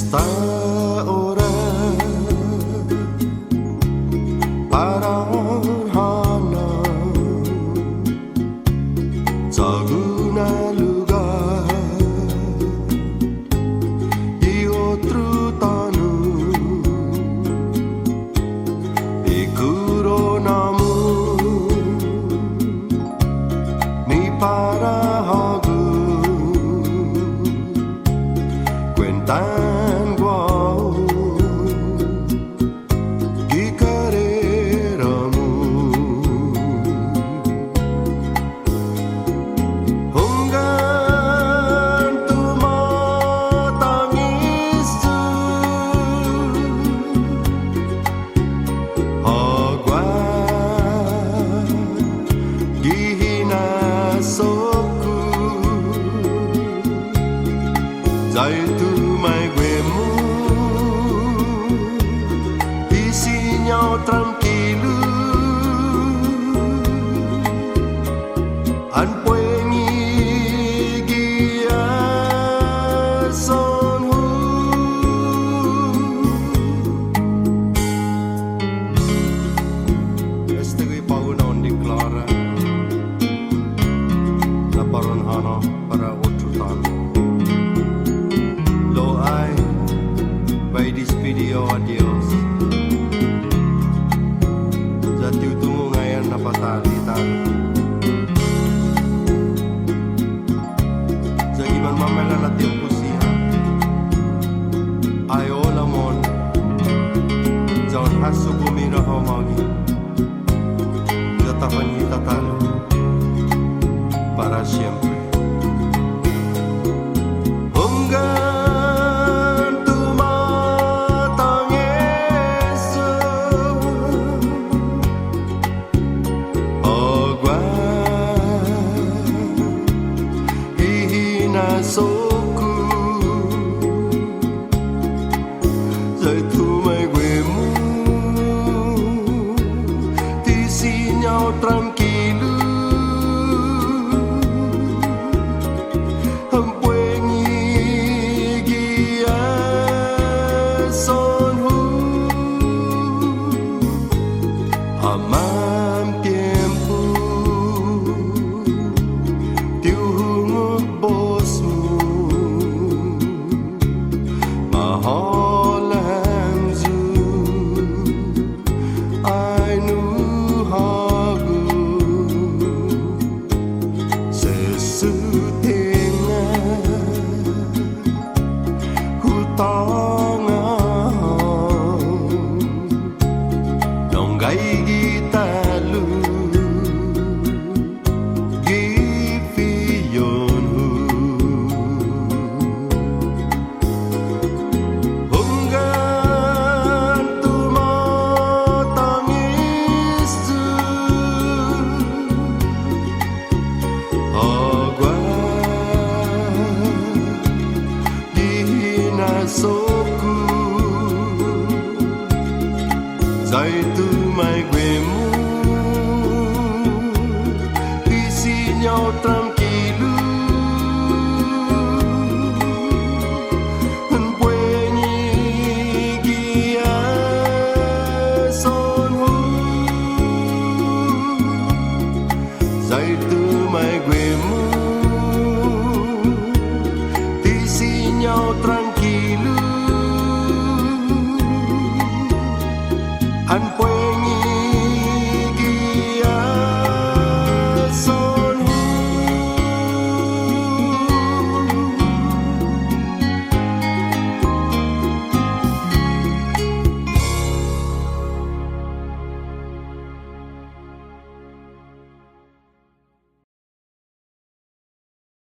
esta hora para hana saguna lugar y otro tanu ikuro namu ni para hagu cuentan guau di carreramu hunggan tu matangis agua gihina soku zai tu mai guemu isinya tranquilo an puengi gia son este gui paunon di clara la paron hana para outro tano lo ai by this video adios jati utumu ngayon na patali talo jagi man mamela na tiyong pusihan ayo lamon jaon hasu bumira homagi jatapan kita talo para siempre hunggan tu matangis agua hihina soku zai tu mai guemu tisinya tranquilo amam tiempo tiuhunguk bosmu maholang zu ainu hagu sesutenga hutanga nonggai gitalu gifiyonhu hunggan tu matangis agua gihina soku zai tu mai guemu isinya tranquilo en puenyi gia son zai tu mai guemu isinya tranquilo an